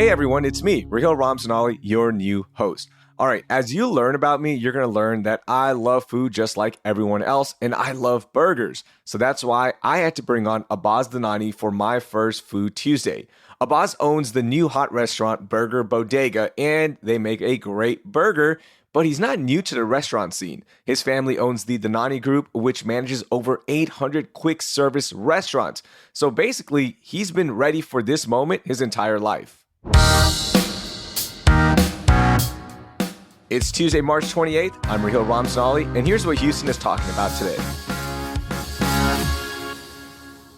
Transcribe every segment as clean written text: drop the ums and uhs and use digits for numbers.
Hey everyone, it's me, Rahil Ramzanali, your new host. All right, as you learn about me, you're going to learn that I love food just like everyone else, and I love burgers. So that's why I had to bring on Abbas Danani for my first Food Tuesday. Abbas owns the new hot restaurant Burger Bodega, and they make a great burger, but he's not new to the restaurant scene. His family owns the Danani Group, which manages over 800 quick service restaurants. So basically, he's been ready for this moment his entire life. It's Tuesday, March 28th. I'm Rahil Ramzanali, and here's what Houston is talking about today.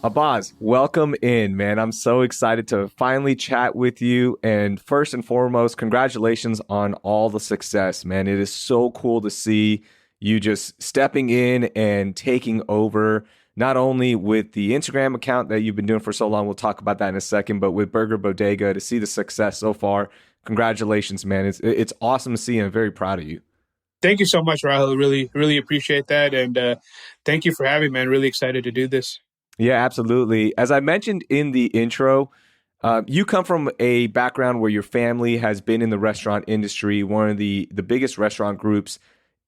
Abbas, welcome in, man. I'm so excited to finally chat with you. And first and foremost, congratulations on all the success, man. It is so cool to see you just stepping in and taking over, not only with the Instagram account that you've been doing for so long, we'll talk about that in a second, but with Burger Bodega, to see the success so far. Congratulations, man. It's awesome to see, and I'm very proud of you. Thank you so much, Rahul. Really appreciate that. And thank you for having me, man. Really excited to do this. Yeah, absolutely. As I mentioned in the intro, you come from a background where your family has been in the restaurant industry, one of the biggest restaurant groups.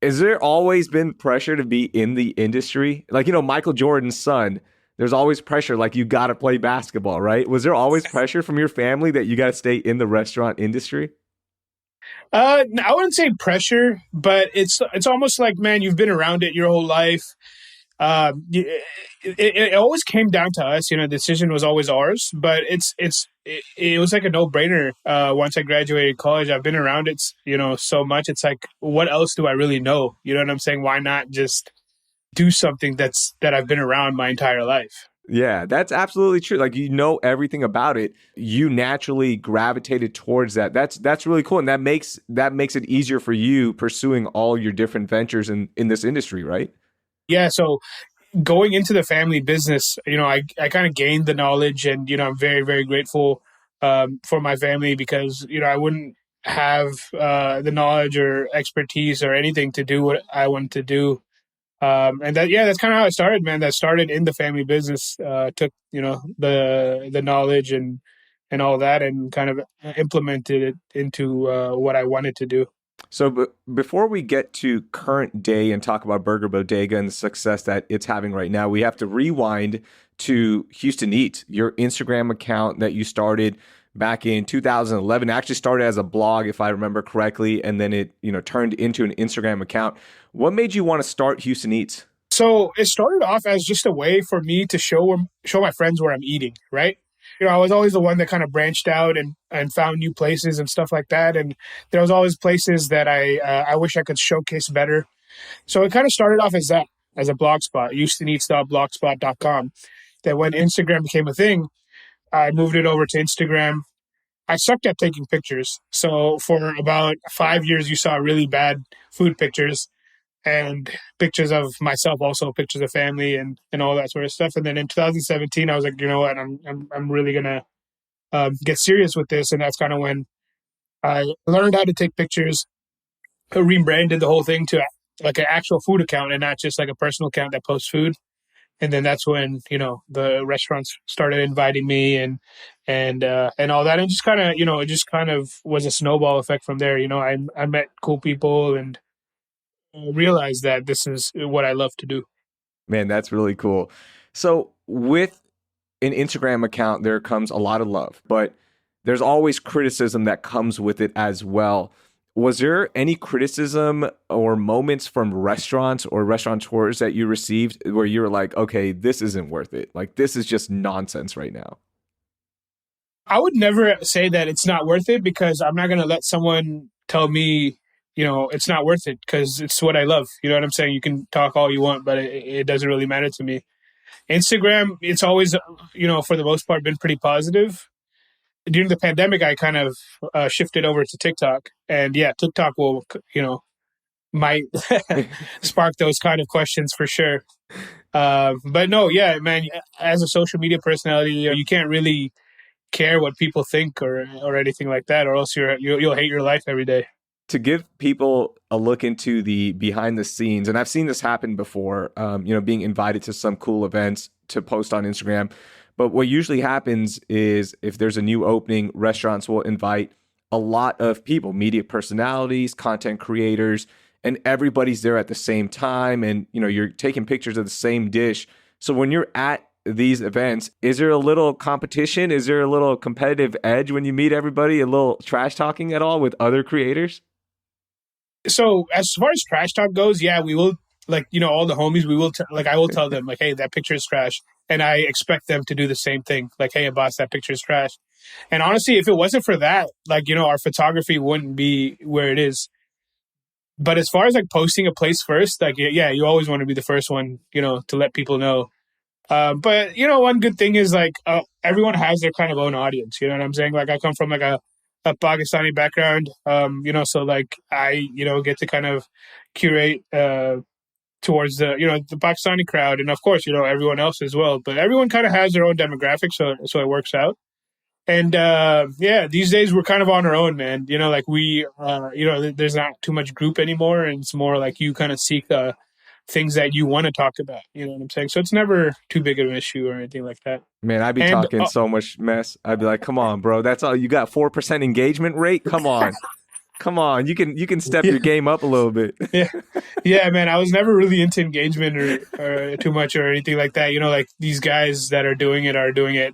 Has there always been pressure to be in the industry? Like, Michael Jordan's son, there's always pressure, like you got to play basketball, right? Was there always pressure from your family that you got to stay in the restaurant industry? I wouldn't say pressure, but it's almost like, man, you've been around it your whole life. It always came down to us. The decision was always ours, but it was like a no-brainer. Once I graduated college, I've been around it, so much. It's like, what else do I really know? You know what I'm saying? Why not just do something that I've been around my entire life? Yeah, that's absolutely true. Like, everything about it. You naturally gravitated towards that. That's really cool. And that makes it easier for you pursuing all your different ventures in this industry, right? Yeah. So going into the family business, I kind of gained the knowledge, and, I'm very, very grateful for my family, because, I wouldn't have the knowledge or expertise or anything to do what I wanted to do. And that's kind of how it started, man. That started in the family business, took, the knowledge and all that, and kind of implemented it into what I wanted to do. So before we get to current day and talk about Burger Bodega and the success that it's having right now, we have to rewind to Houston Eats, your Instagram account that you started back in 2011. It actually started as a blog, if I remember correctly, and then it turned into an Instagram account. What made you want to start Houston Eats? So it started off as just a way for me to show my friends where I'm eating, right? I was always the one that kind of branched out and found new places and stuff like that. And there was always places that I wish I could showcase better. So it kind of started off as that, as a blog spot, HoustonEats.blogspot.com. That when Instagram became a thing, I moved it over to Instagram. I sucked at taking pictures. So for about 5 years, you saw really bad food pictures and pictures of myself, also pictures of family and all that sort of stuff. And then in 2017, I was like, you know what, I'm really gonna get serious with this. And that's kind of when I learned how to take pictures, rebranded the whole thing to like an actual food account and not just like a personal account that posts food. And then that's when the restaurants started inviting me and all that, and just kind of it just kind of was a snowball effect from there. I met cool people and realized that this is what I love to do. Man, that's really cool. So with an Instagram account, there comes a lot of love, but there's always criticism that comes with it as well. Was there any criticism or moments from restaurants or restaurateurs that you received where you were like, okay, this isn't worth it? Like, this is just nonsense right now. I would never say that it's not worth it, because I'm not going to let someone tell me, it's not worth it, because it's what I love. You know what I'm saying? You can talk all you want, but it doesn't really matter to me. Instagram, it's always, for the most part, been pretty positive. During the pandemic, I kind of shifted over to TikTok, and yeah, TikTok will, might spark those kind of questions for sure. But no, yeah, man, as a social media personality, you can't really care what people think or anything like that, or else you'll hate your life every day. To give people a look into the behind the scenes, and I've seen this happen before, being invited to some cool events to post on Instagram. But what usually happens is if there's a new opening, restaurants will invite a lot of people, media personalities, content creators, and everybody's there at the same time. And, you're taking pictures of the same dish. So when you're at these events, is there a little competition? Is there a little competitive edge when you meet everybody? A little trash talking at all with other creators? So as far as trash talk goes, yeah, we will, like, all the homies, we will like, I will tell them like, hey, that picture is trash, and I expect them to do the same thing. Like, hey, boss, that picture is trash. And honestly, if it wasn't for that, like, our photography wouldn't be where it is. But as far as like posting a place first, like, yeah, you always want to be the first one, to let people know. But one good thing is like, everyone has their kind of own audience. You know what I'm saying? Like, I come from like a Pakistani background, so like I, get to kind of curate towards the Pakistani crowd, and of course, everyone else as well. But everyone kind of has their own demographic, so it works out. And yeah, these days we're kind of on our own, man. Like we, there's not too much group anymore, and it's more like you kind of seek things that you want to talk about. You know what I'm saying? So it's never too big of an issue or anything like that. Man, I'd be And talking so much mess. I'd be like, "Come on, bro. That's all you got, 4% engagement rate? Come on. Come on. You can step yeah, your game up a little bit." yeah, yeah, man. I was never really into engagement or too much or anything like that. Like these guys that are doing it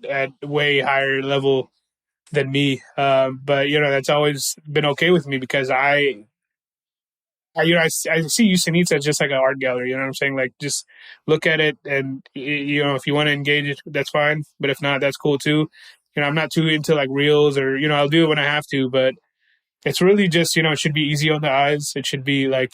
at way higher level than me. But that's always been okay with me because I see Yosemite as just like an art gallery. You know what I'm saying? Like, just look at it, and if you want to engage it, that's fine. But if not, that's cool too. I'm not too into like reels, or I'll do it when I have to. But it's really just it should be easy on the eyes. It should be like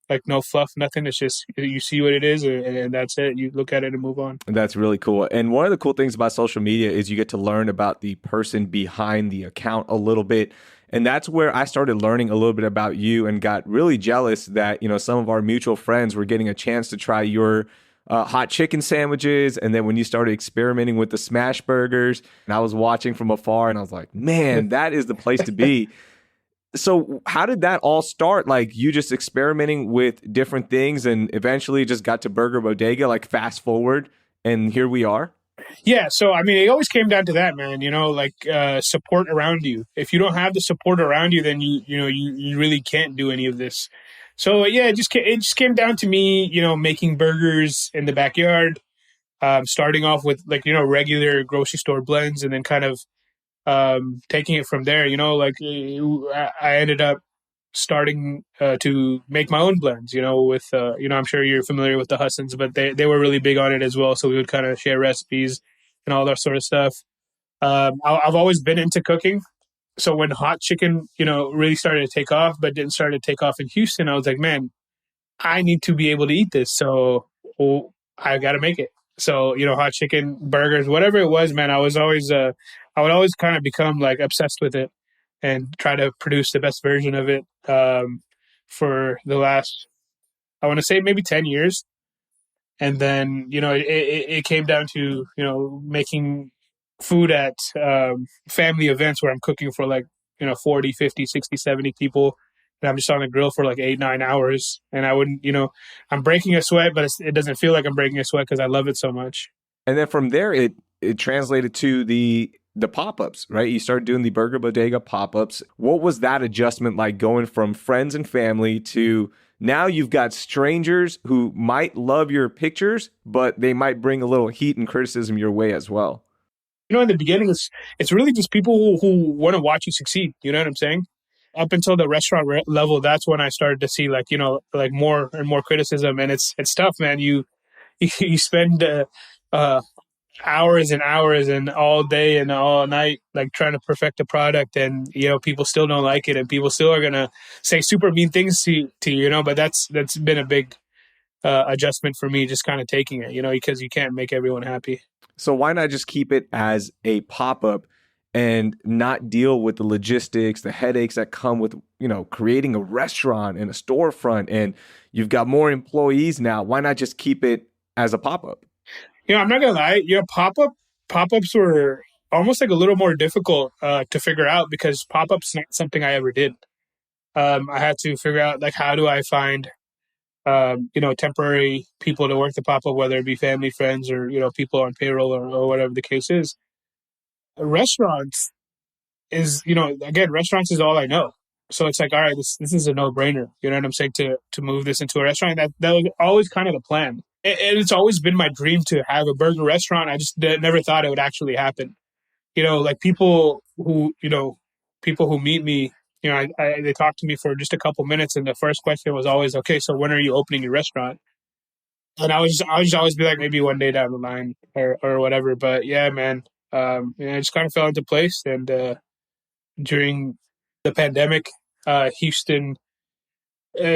like no fluff, nothing. It's just you see what it is, and that's it. You look at it and move on. That's really cool. And one of the cool things about social media is you get to learn about the person behind the account a little bit. And that's where I started learning a little bit about you and got really jealous that, some of our mutual friends were getting a chance to try your hot chicken sandwiches. And then when you started experimenting with the smash burgers, and I was watching from afar and I was like, man, that is the place to be. So how did that all start? Like you just experimenting with different things and eventually just got to Burger Bodega, like fast forward and here we are. Yeah, so I mean, it always came down to that, man. Like support around you. If you don't have the support around you, then you really can't do any of this. So yeah, it just came down to me, making burgers in the backyard, starting off with like regular grocery store blends, and then kind of taking it from there. Like I ended up starting to make my own blends. With I'm sure you're familiar with the Hussons, but they were really big on it as well. So we would kind of share recipes and all that sort of stuff. I've always been into cooking. So when hot chicken, really started to take off, but didn't start to take off in Houston, I was like, man, I need to be able to eat this. So I got to make it. So, hot chicken, burgers, whatever it was, man, I would always kind of become like obsessed with it and try to produce the best version of it for the last, I want to say maybe 10 years. And then, it came down to, making food at family events where I'm cooking for like, 40, 50, 60, 70 people. And I'm just on the grill for like 8, 9 hours. And I wouldn't, I'm breaking a sweat, but it doesn't feel like I'm breaking a sweat because I love it so much. And then from there, it translated to the pop-ups, right? You started doing the Burger Bodega pop-ups. What was that adjustment like going from friends and family to now you've got strangers who might love your pictures, but they might bring a little heat and criticism your way as well? In the beginning, it's really just people who want to watch you succeed. You know what I'm saying? Up until the restaurant level, that's when I started to see like like more and more criticism, and it's tough, man. You spend uh, hours and hours and all day and all night like trying to perfect a product, and people still don't like it, and people still are gonna say super mean things to you. But that's been a big adjustment for me, just kind of taking it, because you can't make everyone happy. So why not just keep it as a pop-up and not deal with the logistics, the headaches that come with, creating a restaurant and a storefront, and you've got more employees now. Why not just keep it as a pop-up? I'm not gonna lie. Pop-ups were almost like a little more difficult to figure out because pop-ups not something I ever did. I had to figure out like how do I find temporary people to work the pop up, whether it be family, friends, or people on payroll or whatever the case is. Restaurants is again, restaurants is all I know. So it's like, all right, this is a no brainer. You know what I'm saying? To move this into a restaurant, that was always kind of the plan, and it's always been my dream to have a burger restaurant. I just never thought it would actually happen. Like people who meet me, they talk to me for just a couple minutes, and the first question was always, okay, so when are you opening your restaurant? And I was just always be like, maybe one day down the line or whatever. But yeah, man, it just kind of fell into place. And during the pandemic, Houston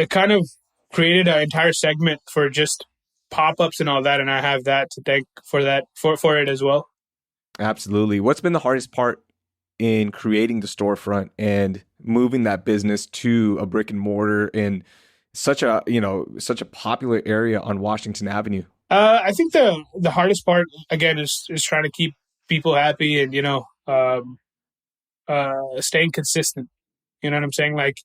kind of created an entire segment for just pop ups and all that, and I have that to thank for it as well. Absolutely. What's been the hardest part in creating the storefront and moving that business to a brick and mortar in such a popular area on Washington Avenue? I think the hardest part again is trying to keep people happy and staying consistent. You know what I'm saying? Like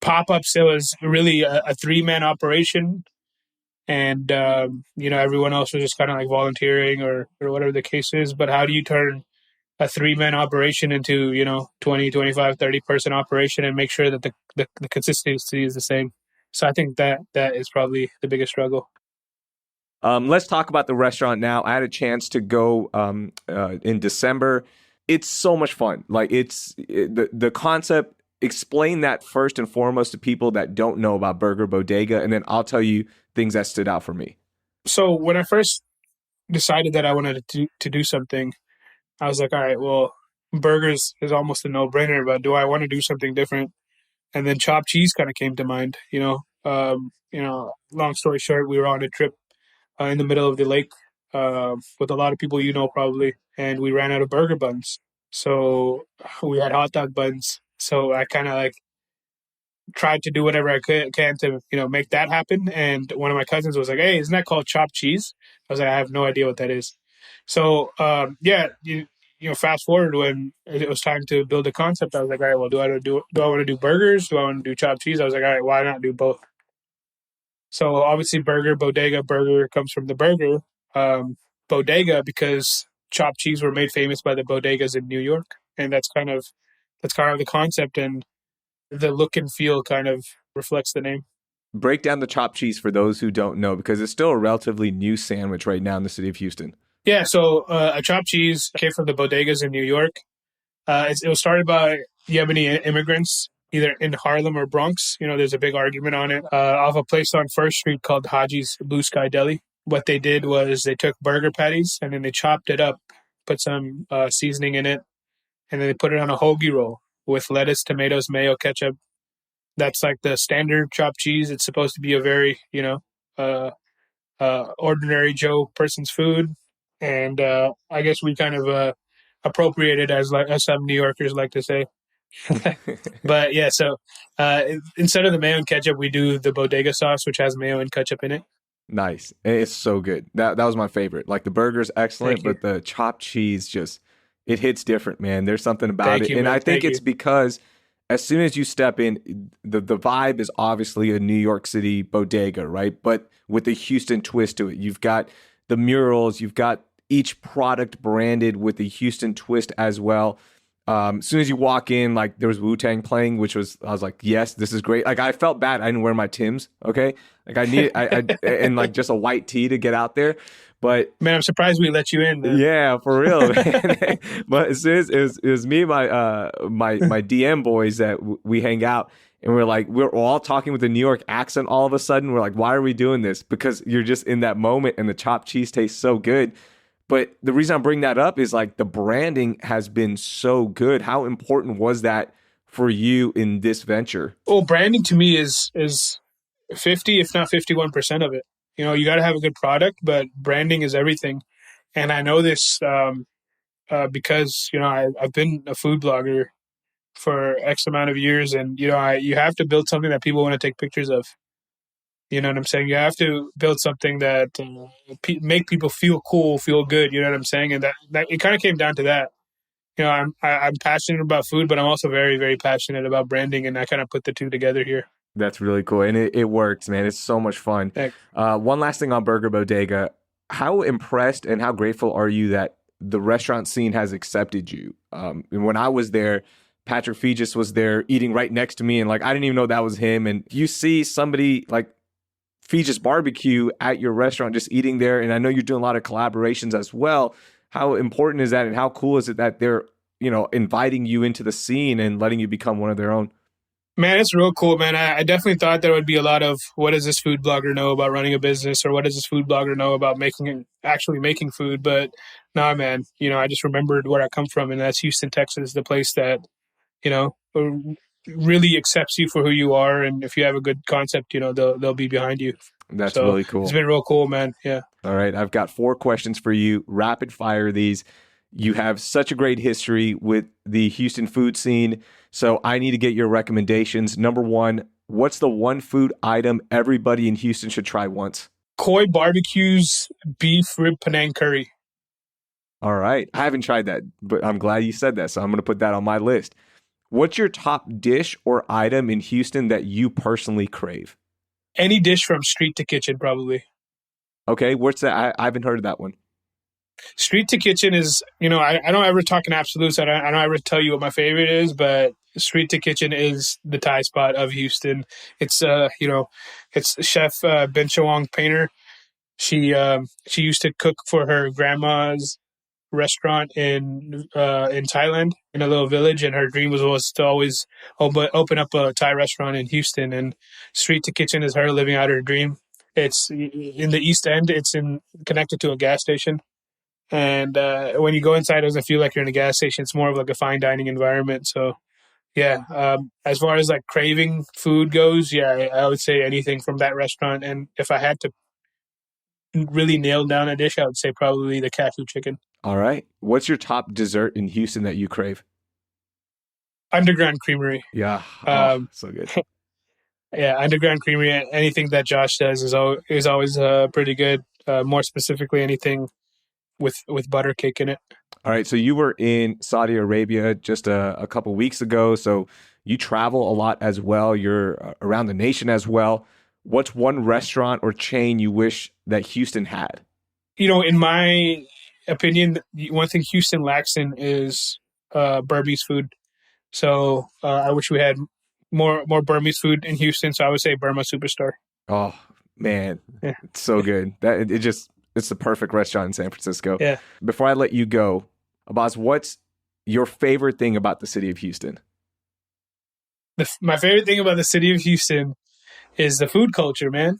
pop ups, it was really a 3-man operation, and everyone else was just kind of like volunteering or whatever the case is. But how do you turn a 3-man operation into 20, 25, 30 person operation and make sure that the consistency is the same? So I think that is probably the biggest struggle. Let's talk about the restaurant now. I had a chance to go in December. It's so much fun. Like the concept. Explain that first and foremost to people that don't know about Burger Bodega, and then I'll tell you things that stood out for me. So when I first decided that I wanted to do something, I was like, all right, well, burgers is almost a no brainer, but do I want to do something different? And then chopped cheese kind of came to mind. Long story short, we were on a trip in the middle of the lake with a lot of people probably, and we ran out of burger buns. So we had hot dog buns. So I kind of like tried to do whatever I can to make that happen. And one of my cousins was like, "Hey, isn't that called chopped cheese?" I was like, "I have no idea what that is." So yeah, fast forward when it was time to build a concept, I was like, "All right, well, do I want to do burgers? Do I want to do chopped cheese?" I was like, "All right, why not do both?" So obviously, bodega comes from the burger. Bodega because chopped cheese were made famous by the bodegas in New York, and that's kind of the concept, and the look and feel kind of reflects the name. Break down the chopped cheese for those who don't know, because it's still a relatively new sandwich right now in the city of Houston. Yeah, so a chopped cheese came from the bodegas in New York. It was started by Yemeni immigrants, either in Harlem or Bronx. There's a big argument on it. Off a place on First Street called Haji's Blue Sky Deli. What they did was they took burger patties and then they chopped it up, put some seasoning in it, and then they put it on a hoagie roll with lettuce, tomatoes, mayo, ketchup. That's like the standard chopped cheese. It's supposed to be a very, uh, ordinary Joe person's food, and I guess we kind of appropriated as some New Yorkers like to say. But yeah, so uh, instead of the mayo and ketchup, we do the bodega sauce, which has mayo and ketchup in it. Nice. It's so good. That was my favorite. Like the burger's excellent, Thank you, but the chopped cheese just it hits different, man. There's something about thank it. you, And I man, think thank it's you. because as soon as you step in, the vibe is obviously a New York City bodega, right? But with a Houston twist to it. You've got the murals, you've got each product branded with a Houston twist as well. As soon as you walk in, like there was Wu Tang playing, I was like, yes, this is great. Like I felt bad, I didn't wear my Tims. Okay, like I need, I and like just a white tee to get out there. But Man, I'm surprised we let you in, man. yeah, for real. Man. But as soon as it was me and my DM boys that we hang out, and we're all talking with a New York accent. All of a sudden, we're like, why are we doing this? Because you're just in that moment, and the chopped cheese tastes so good. But the reason I'm bringing that up is like the branding has been so good. How important was that for you in this venture? Well, branding to me is 50, if not 51% of it. You got to have a good product, but branding is everything. And I know this because I've been a food blogger for X amount of years, and you have to build something that people want to take pictures of. You know what I'm saying? You have to build something that make people feel cool, feel good. You know what I'm saying? And that it kind of came down to that. I'm passionate about food, but I'm also very very passionate about branding, and I kind of put the two together here. That's really cool. And it works, man. It's so much fun. Thanks. One last thing on Burger Bodega. How impressed and how grateful are you that the restaurant scene has accepted you? And when I was there, Patrick Fegis was there eating right next to me. And like, I didn't even know that was him. And you see somebody like Fegis Barbecue at your restaurant just eating there. And I know you're doing a lot of collaborations as well. How important is that? And how cool is it that they're, inviting you into the scene and letting you become one of their own? Man, it's real cool, man. I definitely thought there would be a lot of what does this food blogger know about running a business, or what does this food blogger know about actually making food. But nah, man, I just remembered where I come from, and that's Houston, Texas, the place that, you know, really accepts you for who you are. And if you have a good concept, they'll be behind you. That's So really cool. it's been real cool, man. Yeah. All right. I've got 4 questions for you. Rapid fire these. You have such a great history with the Houston food scene. So I need to get your recommendations. Number 1, what's the one food item everybody in Houston should try once? Koi Barbecue's beef rib Penang curry. All right. I haven't tried that, but I'm glad you said that. So I'm going to put that on my list. What's your top dish or item in Houston that you personally crave? Any dish from street to kitchen, probably. Okay. What's that? I haven't heard of that one. Street to kitchen is, I don't ever talk in absolutes. I don't ever tell you what my favorite is, but street to kitchen is the Thai spot of Houston. It's, it's Chef Ben Chawang Painter. She used to cook for her grandma's restaurant in Thailand in a little village, and her dream was to always open up a Thai restaurant in Houston. And street to kitchen is her living out her dream. It's in the East End. It's connected to a gas station. And when you go inside, it doesn't feel like you're in a gas station. It's more of like a fine dining environment. So, yeah, as far as like craving food goes, yeah, I would say anything from that restaurant. And if I had to really nail down a dish, I would say probably the cashew chicken. All right. What's your top dessert in Houston that you crave? Underground Creamery. Yeah. So good. Yeah, Underground Creamery. Anything that Josh does is always pretty good. More specifically, anything with butter cake in it. All right. So you were in Saudi Arabia just a couple weeks ago. So you travel a lot as well. You're around the nation as well. What's one restaurant or chain you wish that Houston had? In my opinion, one thing Houston lacks in is Burmese food. So I wish we had more Burmese food in Houston. So I would say Burma Superstar. Oh man, Yeah. it's so good. That it's the perfect restaurant in San Francisco. Yeah. Before I let you go, Abbas, what's your favorite thing about the city of Houston? My favorite thing about the city of Houston is the food culture, man.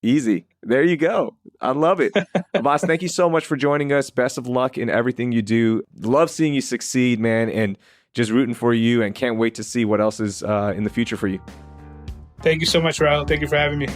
Easy. There you go. I love it. Abbas, thank you so much for joining us. Best of luck in everything you do. Love seeing you succeed, man, and just rooting for you, and can't wait to see what else is in the future for you. Thank you so much, Raul. Thank you for having me.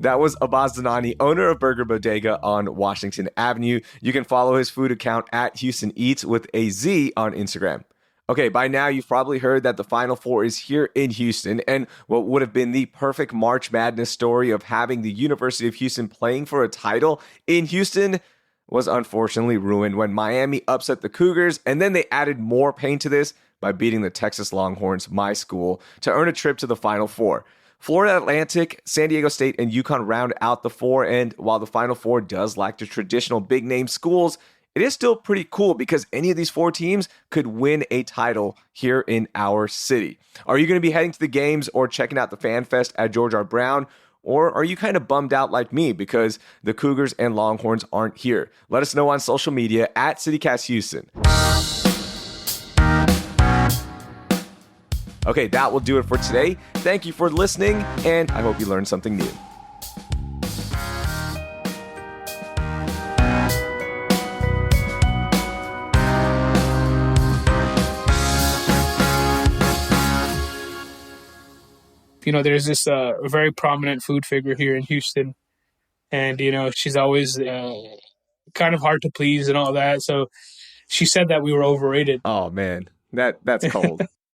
That was Abbas Zanani, owner of Burger Bodega on Washington Avenue. You can follow his food account at Houston Eats with a Z on Instagram. Okay, by now you've probably heard that the Final Four is here in Houston, and what would have been the perfect March Madness story of having the University of Houston playing for a title in Houston was unfortunately ruined when Miami upset the Cougars, and then they added more pain to this by beating the Texas Longhorns, my school, to earn a trip to the Final Four. Florida Atlantic, San Diego State, and UConn round out the 4, and while the Final Four does lack the traditional big-name schools, it is still pretty cool because any of these 4 teams could win a title here in our city. Are you going to be heading to the games or checking out the Fan Fest at George R. Brown? Or are you kind of bummed out like me because the Cougars and Longhorns aren't here? Let us know on social media at CityCast Houston. Okay, that will do it for today. Thank you for listening, and I hope you learned something new. There's this very prominent food figure here in Houston, and she's always kind of hard to please and all that. So she said that we were overrated. Oh man, that's cold.